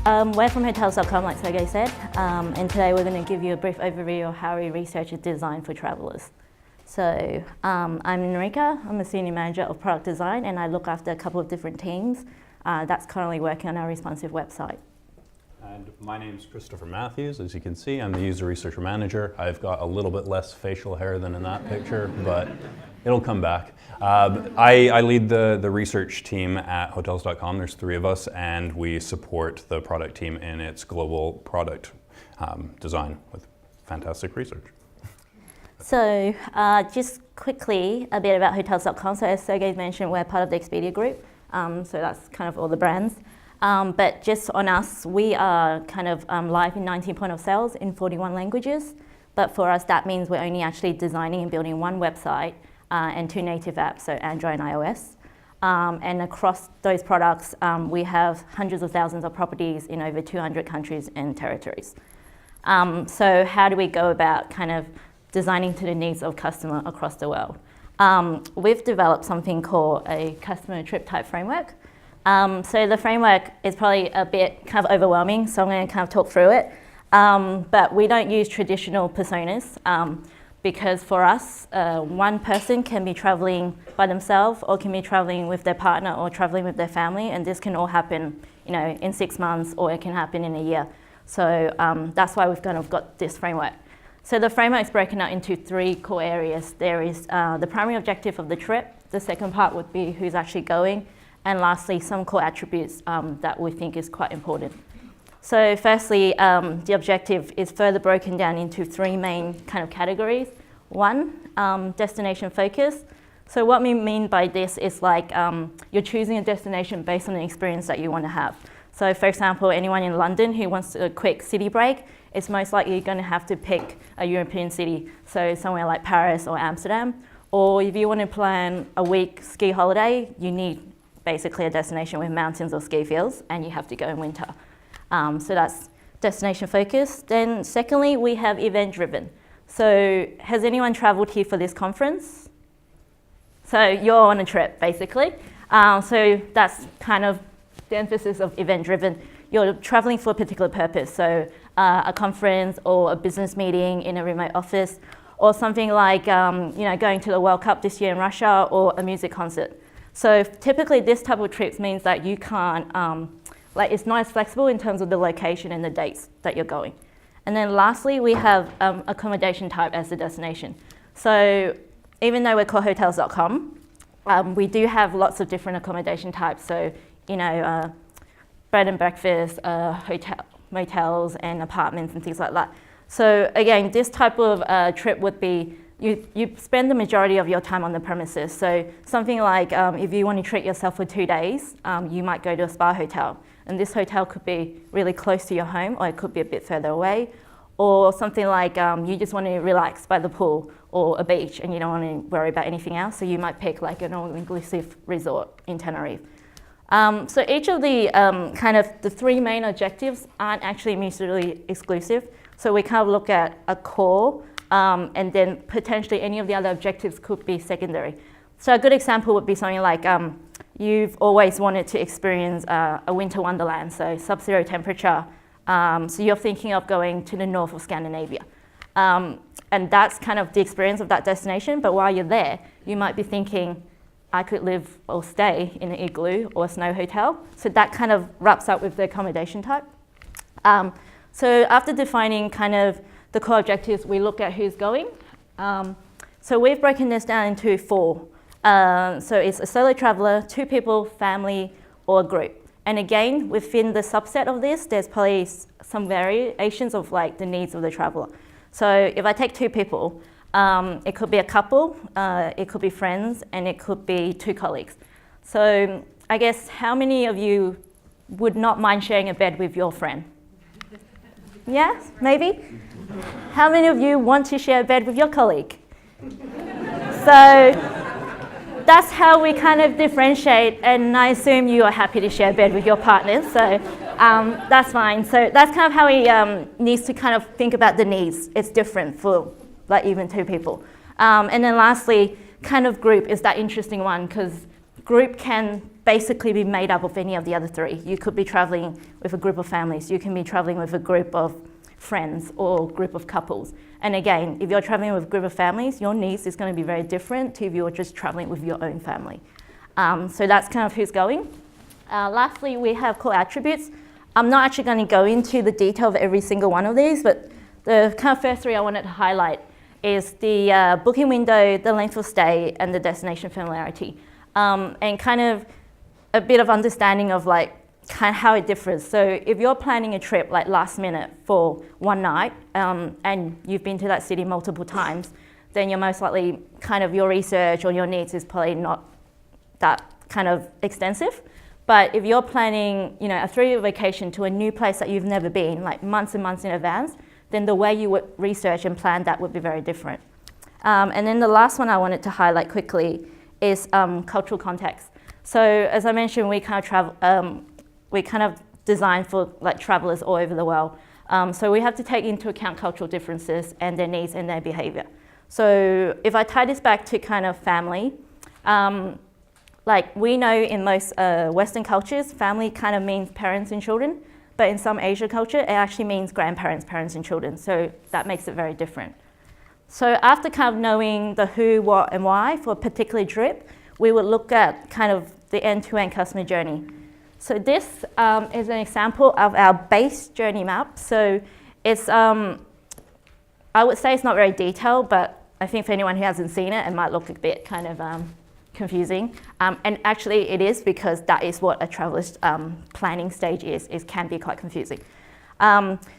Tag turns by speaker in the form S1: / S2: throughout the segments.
S1: We're from Hotels.com, like Sergey said, and today we're going to give you a brief overview of how we research and design for travellers. So I'm Enrica, I'm a Senior Manager of Product Design, and I look after a couple of different teams that's currently working on our responsive website.
S2: And my name's Christopher Matthews. As you can see, I'm the User Research Manager. I've got a little bit less facial hair than in that picture, but it'll come back. I lead the research team at Hotels.com. There's 3 of us, and we support the product team in its global product design with fantastic research.
S1: So just quickly, a bit about Hotels.com. So as Sergey mentioned, we're part of the Expedia group. So that's kind of all the brands. But just on us, we are kind of live in 19 point of sales in 41 languages. But for us, that means we're only actually designing and building 1 website and 2 native apps, so Android and iOS. And across those products, we have hundreds of thousands of properties in over 200 countries and territories. So how do we go about kind of designing to the needs of customer across the world? We've developed something called a customer trip type framework. So the framework is probably a bit kind of overwhelming, so I'm going to kind of talk through it. But we don't use traditional personas because for us, one person can be traveling by themselves or can be traveling with their partner or traveling with their family, and this can all happen, in 6 months, or it can happen in a year. So that's why we've kind of got this framework. So the framework is broken out into 3 core areas. There is the primary objective of the trip. The second part would be who's actually going. And lastly, some core attributes that we think is quite important. So firstly, the objective is further broken down into 3 main kind of categories. 1, destination focus. So what we mean by this is like you're choosing a destination based on the experience that you want to have. So for example, anyone in London who wants a quick city break, it's most likely going to have to pick a European city, so somewhere like Paris or Amsterdam. Or if you want to plan a week ski holiday, you need basically a destination with mountains or ski fields, and you have to go in winter. So that's destination focused. Then secondly, we have event driven. So has anyone traveled here for this conference? So you're on a trip, basically. So that's kind of the emphasis of event driven. You're traveling for a particular purpose, so a conference or a business meeting in a remote office, or something like going to the World Cup this year in Russia, or a music concert. So typically this type of trips means that you can't, it's not as flexible in terms of the location and the dates that you're going. And then lastly, we have accommodation type as the destination. So even though we're called Hotels.com, we do have lots of different accommodation types. So, bed and breakfast, motels and apartments and things like that. So again, this type of trip would be you spend the majority of your time on the premises. So something like if you want to treat yourself for 2 days, you might go to a spa hotel. And this hotel could be really close to your home, or it could be a bit further away. Or something like you just want to relax by the pool or a beach and you don't want to worry about anything else. So you might pick like an all-inclusive resort in Tenerife. So each of the kind of the 3 main objectives aren't actually mutually exclusive. So we kind of look at a core, and then potentially any of the other objectives could be secondary. So a good example would be something like you've always wanted to experience a winter wonderland, so sub-zero temperature. So you're thinking of going to the north of Scandinavia. And that's kind of the experience of that destination, but while you're there, you might be thinking, I could live or stay in an igloo or a snow hotel. So that kind of wraps up with the accommodation type. So after defining kind of the core objectives, we look at who's going. So we've broken this down into 4. So it's a solo traveler, 2 people, family, or a group. And again, within the subset of this, there's probably some variations of like the needs of the traveler. So if I take 2 people, it could be a couple, it could be friends, and it could be 2 colleagues. So I guess how many of you would not mind sharing a bed with your friend? Yeah, maybe? How many of you want to share a bed with your colleague? So that's how we kind of differentiate, and I assume you are happy to share a bed with your partner, so that's fine. So that's kind of how we need to kind of think about the needs. It's different for like even 2 people. And then lastly, kind of group is that interesting one, because group can basically be made up of any of the other three. You could be traveling with a group of families, you can be traveling with a group of friends or group of couples. And again, if you're traveling with a group of families, your needs is going to be very different to if you're just traveling with your own family. So that's kind of who's going. Lastly, we have core attributes. I'm not actually going to go into the detail of every single one of these, but the kind of first three I wanted to highlight is the booking window, the length of stay, and the destination familiarity. And kind of a bit of understanding of like kind of how it differs. So if you're planning a trip like last minute for one night and you've been to that city multiple times, then you're most likely kind of your research or your needs is probably not that kind of extensive. But if you're planning, you know, a 3-year vacation to a new place that you've never been, like months and months in advance, then the way you would research and plan that would be very different. And then the last one I wanted to highlight quickly is cultural context. So as I mentioned, we kind of design for like travelers all over the world. So we have to take into account cultural differences and their needs and their behavior. So if I tie this back to kind of family, like we know in most Western cultures, family kind of means parents and children, but in some Asian culture, it actually means grandparents, parents and children. So that makes it very different. So after kind of knowing the who, what and why for a particular trip, we would look at kind of the end-to-end customer journey. So this is an example of our base journey map. So it's, I would say it's not very detailed, but I think for anyone who hasn't seen it, it might look a bit kind of confusing. And actually it is, because that is what a traveler's planning stage is. It can be quite confusing.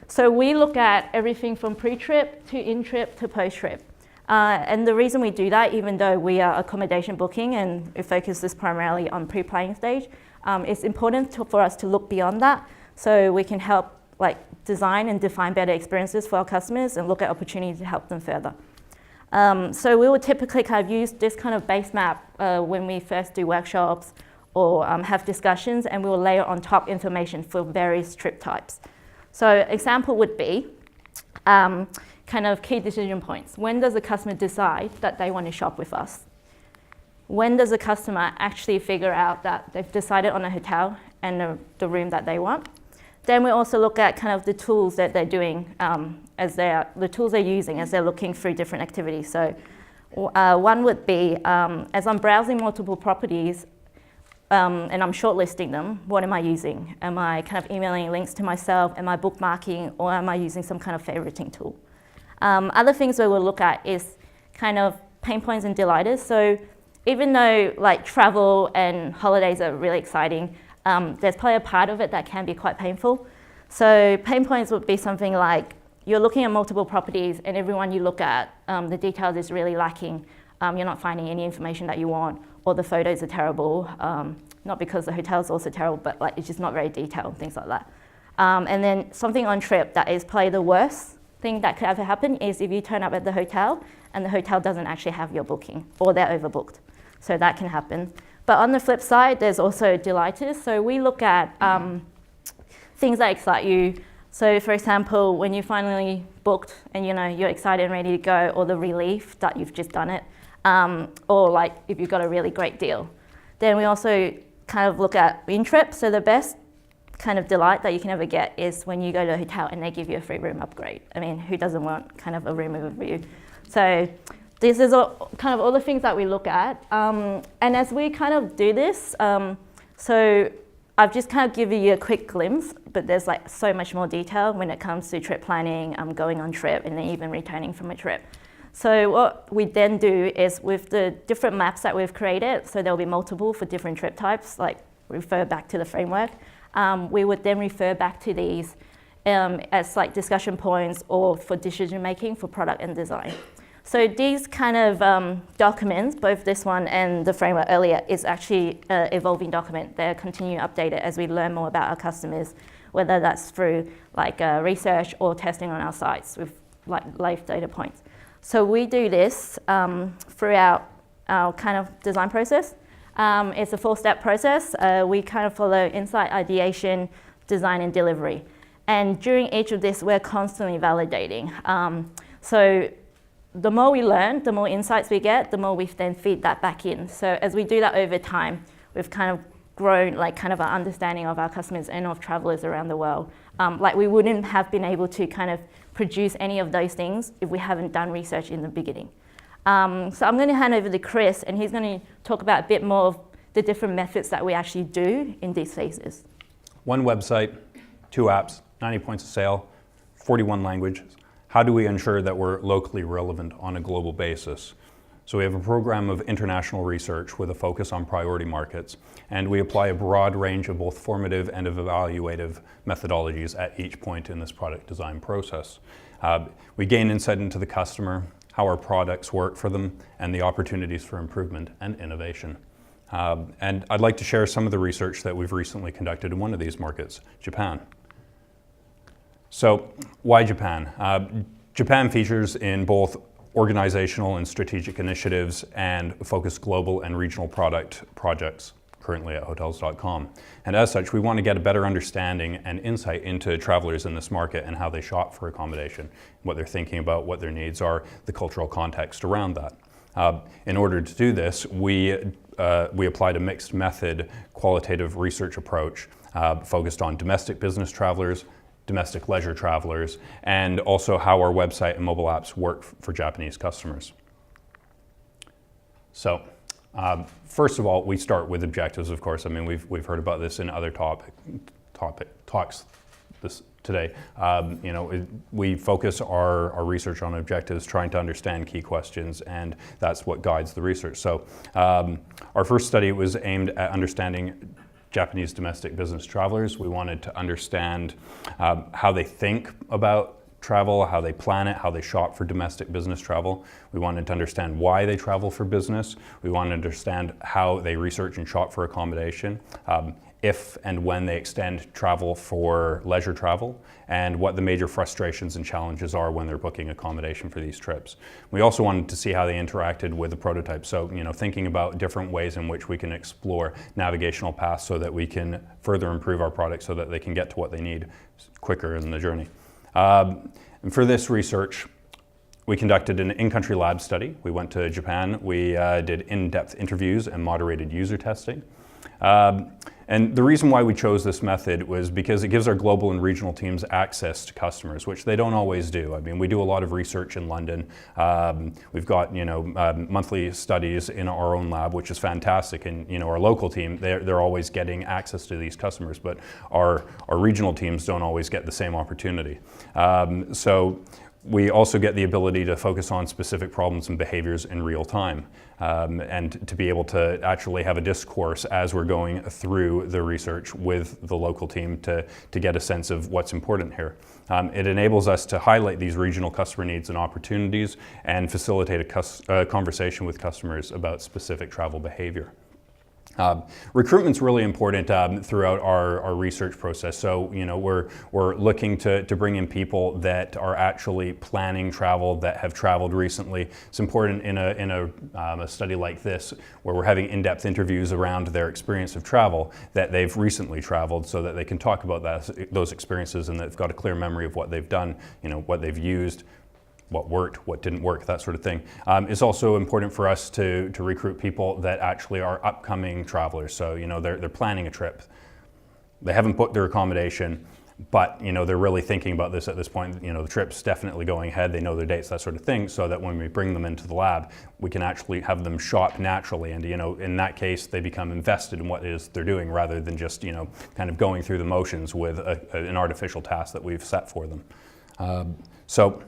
S1: So we look at everything from pre-trip to in-trip to post-trip. And the reason we do that, even though we are accommodation booking and it focuses primarily on pre-planning stage, it's important for us to look beyond that so we can help like design and define better experiences for our customers and look at opportunities to help them further. So we would typically kind of use this kind of base map when we first do workshops or have discussions, and we will layer on top information for various trip types. So example would be kind of key decision points. When does a customer decide that they want to shop with us? When does a customer actually figure out that they've decided on a hotel and the room that they want? Then we also look at kind of the tools that they're doing the tools they're using as they're looking through different activities. So one would be, as I'm browsing multiple properties and I'm shortlisting them, what am I using? Am I kind of emailing links to myself? Am I bookmarking? Or am I using some kind of favoriting tool? Other things we will look at is kind of pain points and delighters. So even though like travel and holidays are really exciting, there's probably a part of it that can be quite painful. So pain points would be something like you're looking at multiple properties and everyone you look at, the details is really lacking. You're not finding any information that you want, or the photos are terrible. Not because the hotel is also terrible, but like it's just not very detailed, things like that. And then something on trip that is probably the worst thing that could ever happen is if you turn up at the hotel and the hotel doesn't actually have your booking, or they're overbooked. So that can happen. But on the flip side, there's also delighters. So we look at things that excite you. So for example, when you finally booked and you're excited and ready to go, or the relief that you've just done it, or like if you've got a really great deal. Then we also kind of look at in-trip. So the best kind of delight that you can ever get is when you go to a hotel and they give you a free room upgrade. I mean, who doesn't want kind of a room overview? So this is kind of all the things that we look at. And as we kind of do this, so I've just kind of given you a quick glimpse, but there's like so much more detail when it comes to trip planning, going on trip, and then even returning from a trip. So what we then do is with the different maps that we've created, so there'll be multiple for different trip types, like refer back to the framework, we would then refer back to these as like discussion points or for decision making for product and design. So these kind of documents, both this one and the framework earlier, is actually an evolving document. They're continuing to update it as we learn more about our customers, whether that's through like research or testing on our sites with like live data points. So we do this throughout our kind of design process. It's a 4-step process. We kind of follow insight, ideation, design, and delivery. And during each of this, we're constantly validating. So the more we learn, the more insights we get, the more we then feed that back in. So as we do that over time, we've kind of grown like kind of our understanding of our customers and of travelers around the world. Like we wouldn't have been able to kind of produce any of those things if we haven't done research in the beginning. So I'm going to hand over to Chris, and he's going to talk about a bit more of the different methods that we actually do in these phases.
S2: One website, 2 apps, 90 points of sale, 41 languages. How do we ensure that we're locally relevant on a global basis? So we have a program of international research with a focus on priority markets, and we apply a broad range of both formative and of evaluative methodologies at each point in this product design process. We gain insight into the customer, how our products work for them, and the opportunities for improvement and innovation. And I'd like to share some of the research that we've recently conducted in one of these markets, Japan. So why Japan? Japan features in both organizational and strategic initiatives and focused global and regional product projects currently at Hotels.com. And as such, we want to get a better understanding and insight into travelers in this market and how they shop for accommodation, what they're thinking about, what their needs are, the cultural context around that. In order to do this, we applied a mixed method qualitative research approach focused on domestic business travelers, domestic leisure travelers, and also how our website and mobile apps work for Japanese customers. So, first of all, we start with objectives, of course. I mean, we've heard about this in other talks today. We focus our research on objectives, trying to understand key questions, and that's what guides the research. So, our first study was aimed at understanding Japanese domestic business travelers. We wanted to understand how they think about travel, how they plan it, how they shop for domestic business travel. We wanted to understand why they travel for business. We wanted to understand how they research and shop for accommodation, if and when they extend travel for leisure travel, and what the major frustrations and challenges are when they're booking accommodation for these trips. We also wanted to see how they interacted with the prototype. So, thinking about different ways in which we can explore navigational paths so that we can further improve our product so that they can get to what they need quicker in the journey. And for this research, we conducted an in-country lab study. We went to Japan. We did in-depth interviews and moderated user testing. And the reason why we chose this method was because it gives our global and regional teams access to customers, which they don't always do. I mean, we do a lot of research in London. We've got, monthly studies in our own lab, which is fantastic. And, our local team, they're always getting access to these customers, but our regional teams don't always get the same opportunity. So we also get the ability to focus on specific problems and behaviors in real time, and to be able to actually have a discourse as we're going through the research with the local team to get a sense of what's important here. It enables us to highlight these regional customer needs and opportunities and facilitate a conversation with customers about specific travel behavior. Recruitment's really important throughout our research process. So, we're looking to bring in people that are actually planning travel, that have traveled recently. It's important in a study like this, where we're having in-depth interviews around their experience of travel, that they've recently traveled, so that they can talk about those experiences and they've got a clear memory of what they've done, what they've used, what worked, what didn't work, that sort of thing. It's also important for us to recruit people that actually are upcoming travelers. So, they're planning a trip. They haven't booked their accommodation, but, they're really thinking about this at this point. The trip's definitely going ahead. They know their dates, that sort of thing, so that when we bring them into the lab, we can actually have them shop naturally. And, in that case, they become invested in what it is they're doing rather than just, kind of going through the motions with an artificial task that we've set for them. So,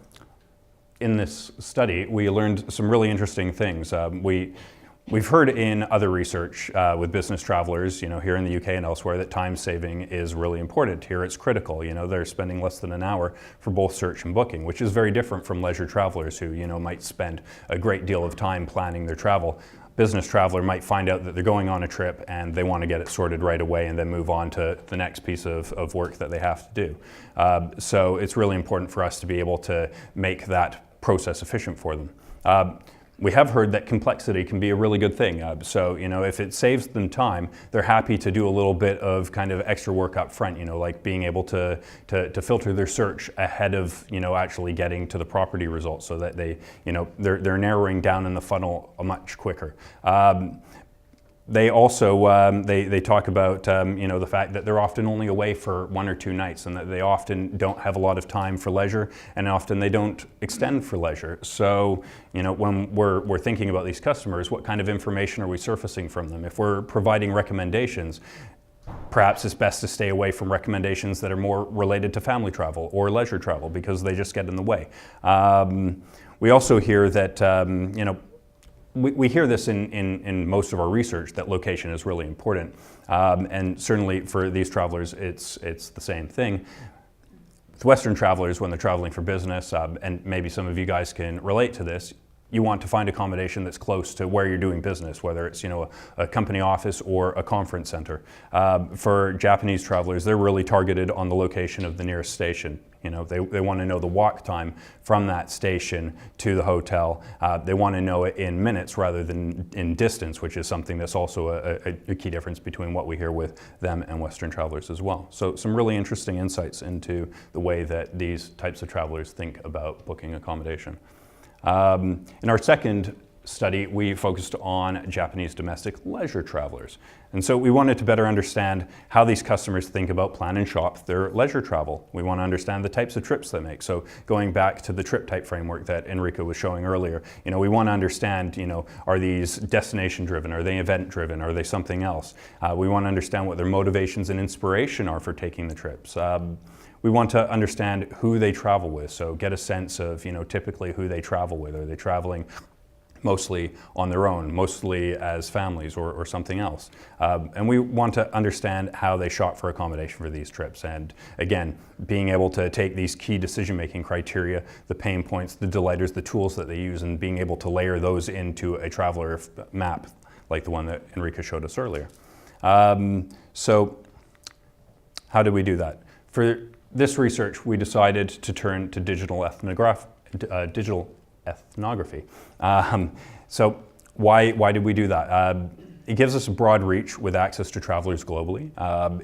S2: in this study, we learned some really interesting things. We've heard in other research with business travelers, here in the UK and elsewhere, that time saving is really important. Here it's critical. They're spending less than an hour for both search and booking, which is very different from leisure travelers who, might spend a great deal of time planning their travel. Business traveler might find out that they're going on a trip and they want to get it sorted right away and then move on to the next piece of work that they have to do. So it's really important for us to be able to make that process efficient for them. We have heard that complexity can be a really good thing. So, if it saves them time, they're happy to do a little bit of kind of extra work up front, like being able to filter their search ahead of, actually getting to the property results, so that they, they're narrowing down in the funnel much quicker. They also they talk about the fact that they're often only away for 1 or 2 nights, and that they often don't have a lot of time for leisure, and often they don't extend for leisure. So when we're thinking about these customers, what kind of information are we surfacing from them? If we're providing recommendations, perhaps it's best to stay away from recommendations that are more related to family travel or leisure travel, because they just get in the way. We also hear that we hear this in most of our research, that location is really important, and certainly for these travelers it's the same thing. With Western travelers, when they're traveling for business, and maybe some of you guys can relate to this, you want to find accommodation that's close to where you're doing business, whether it's a company office or a conference center. For Japanese travelers, they're really targeted on the location of the nearest station. They want to know the walk time from that station to the hotel. They want to know it in minutes rather than in distance, which is something that's also a key difference between what we hear with them and Western travelers as well. So some really interesting insights into the way that these types of travelers think about booking accommodation. In our second study, we focused on Japanese domestic leisure travelers. And so we wanted to better understand how these customers think about, plan and shop their leisure travel. We want to understand the types of trips they make. So going back to the trip type framework that Enrica was showing earlier, we want to understand, are these destination driven? Are they event driven? Are they something else? We want to understand what their motivations and inspiration are for taking the trips. We want to understand who they travel with, so get a sense of typically who they travel with. Are they traveling mostly on their own, mostly as families, or something else? And we want to understand how they shop for accommodation for these trips. And again, being able to take these key decision-making criteria, the pain points, the delighters, the tools that they use, and being able to layer those into a traveler map like the one that Enrica showed us earlier. So how did we do that? For this research, we decided to turn to digital ethnography. So why did we do that? It gives us a broad reach with access to travelers globally.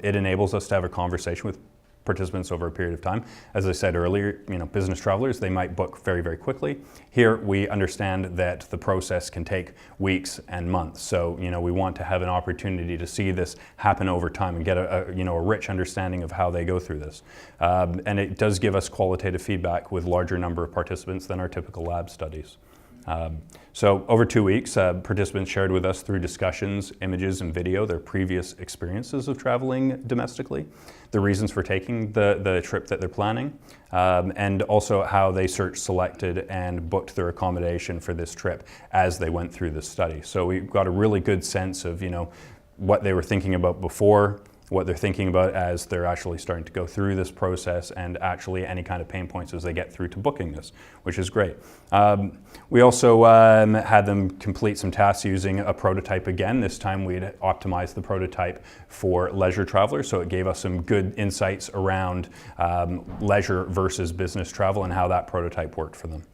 S2: It enables us to have a conversation with participants over a period of time. As I said earlier, business travelers, they might book very, very quickly. Here, we understand that the process can take weeks and months. So, we want to have an opportunity to see this happen over time and get a rich understanding of how they go through this. And it does give us qualitative feedback with larger number of participants than our typical lab studies. So over 2 weeks, participants shared with us through discussions, images, and video their previous experiences of traveling domestically, the reasons for taking the trip that they're planning, and also how they searched, selected, and booked their accommodation for this trip as they went through this study. So we got a really good sense of, what they were thinking about before, what they're thinking about as they're actually starting to go through this process, and actually any kind of pain points as they get through to booking this, which is great. We also had them complete some tasks using a prototype again. This time we'd optimized the prototype for leisure travelers, so it gave us some good insights around leisure versus business travel and how that prototype worked for them.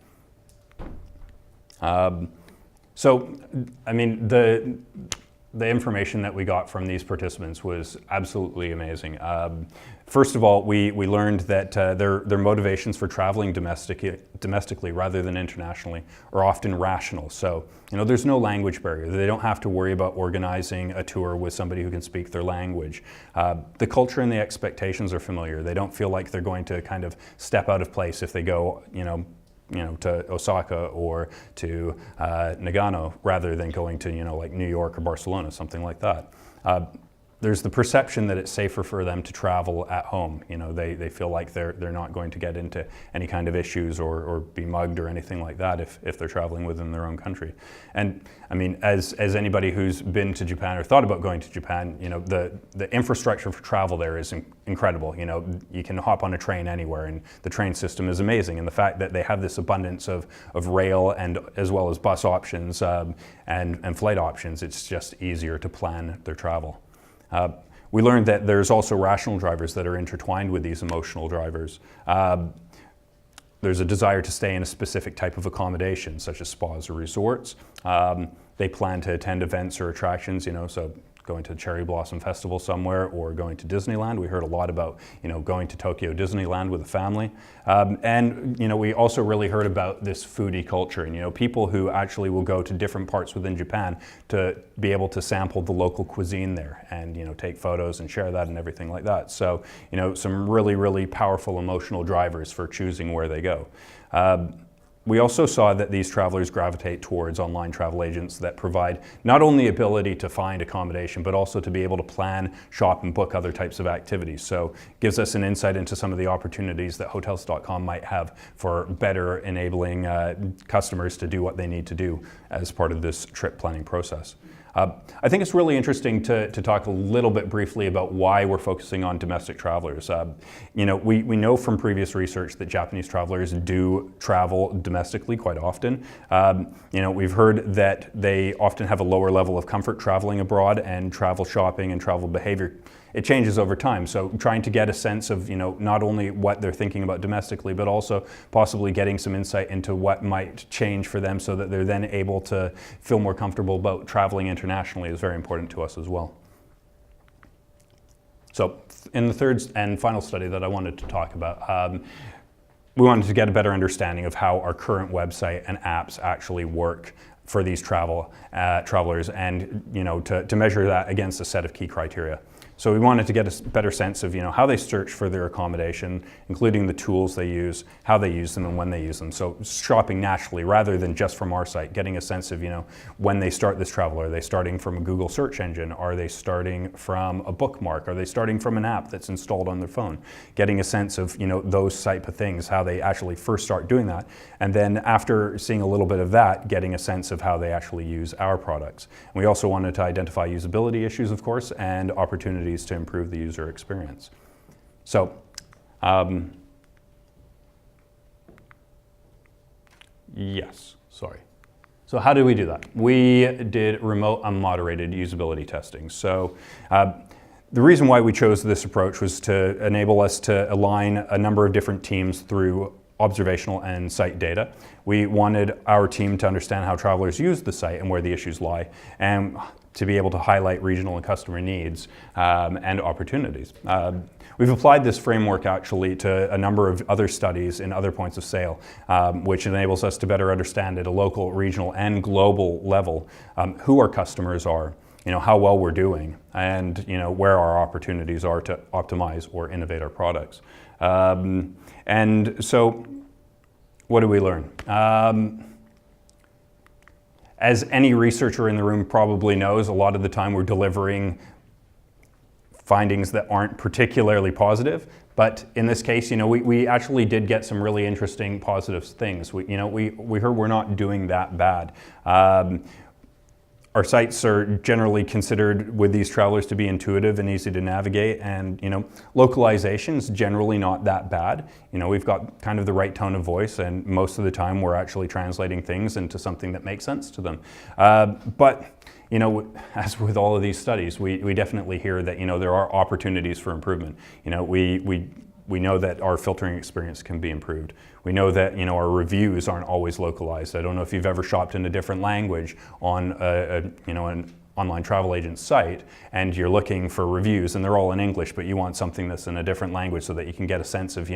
S2: The information that we got from these participants was absolutely amazing. First of all, we learned that their motivations for traveling domestically rather than internationally are often rational. So, there's no language barrier. They don't have to worry about organizing a tour with somebody who can speak their language. The culture and the expectations are familiar. They don't feel like they're going to kind of step out of place if they go, to Osaka or to Nagano rather than going to, like New York or Barcelona, something like that. There's the perception that it's safer for them to travel at home. They feel like they're not going to get into any kind of issues or be mugged or anything like that if they're traveling within their own country. And as anybody who's been to Japan or thought about going to Japan, the infrastructure for travel there is incredible. You can hop on a train anywhere, and the train system is amazing. And the fact that they have this abundance of rail and as well as bus options and flight options, it's just easier to plan their travel. We learned that there's also rational drivers that are intertwined with these emotional drivers. There's a desire to stay in a specific type of accommodation, such as spas or resorts. They plan to attend events or attractions, so going to Cherry Blossom Festival somewhere or going to Disneyland. We heard a lot about, going to Tokyo Disneyland with a family. And, we also really heard about this foodie culture and, people who actually will go to different parts within Japan to be able to sample the local cuisine there and, take photos and share that and everything like that. So, some really, really powerful emotional drivers for choosing where they go. We also saw that these travelers gravitate towards online travel agents that provide not only the ability to find accommodation, but also to be able to plan, shop, and book other types of activities. So it gives us an insight into some of the opportunities that Hotels.com might have for better enabling customers to do what they need to do as part of this trip planning process. I think it's really interesting to talk a little bit briefly about why we're focusing on domestic travelers. We know from previous research that Japanese travelers do travel domestically quite often. We've heard that they often have a lower level of comfort traveling abroad, and travel shopping and travel behavior, it changes over time. So trying to get a sense of, not only what they're thinking about domestically, but also possibly getting some insight into what might change for them so that they're then able to feel more comfortable about traveling internationally is very important to us as well. So in the third and final study that I wanted to talk about, we wanted to get a better understanding of how our current website and apps actually work for these travelers and, to measure that against a set of key criteria. So we wanted to get a better sense of, how they search for their accommodation, including the tools they use, how they use them, and when they use them. So shopping naturally, rather than just from our site, getting a sense of, when they start this travel. Are they starting from a Google search engine? Are they starting from a bookmark? Are they starting from an app that's installed on their phone? Getting a sense of, those type of things, how they actually first start doing that. And then after seeing a little bit of that, getting a sense of how they actually use our products. And we also wanted to identify usability issues, of course, and opportunities to improve the user experience. So, yes, sorry. So how did we do that? We did remote unmoderated usability testing. So the reason why we chose this approach was to enable us to align a number of different teams through observational and site data. We wanted our team to understand how travelers use the site and where the issues lie, and to be able to highlight regional and customer needs and opportunities. We've applied this framework actually to a number of other studies in other points of sale, which enables us to better understand at a local, regional, and global level who our customers are, how well we're doing, and where our opportunities are to optimize or innovate our products. And so, what do we learn? As any researcher in the room probably knows, a lot of the time we're delivering findings that aren't particularly positive. But in this case, we actually did get some really interesting positive things. We heard we're not doing that bad. Our sites are generally considered with these travelers to be intuitive and easy to navigate, and localization's generally not that bad. We've got kind of the right tone of voice, and most of the time we're actually translating things into something that makes sense to them. But as with all of these studies, we definitely hear that there are opportunities for improvement. We know that our filtering experience can be improved. We know that our reviews aren't always localized. I don't know if you've ever shopped in a different language on an online travel agent site, and you're looking for reviews, and they're all in English, but you want something that's in a different language so that you can get a sense of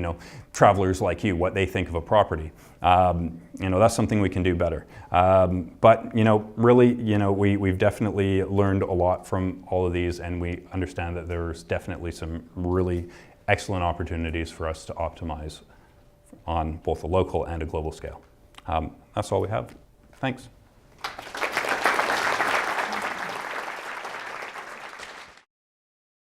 S2: travelers like you, what they think of a property. That's something we can do better. But really, we've definitely learned a lot from all of these, and we understand that there's definitely some really excellent opportunities for us to optimize on both a local and a global scale. That's all we have. Thanks.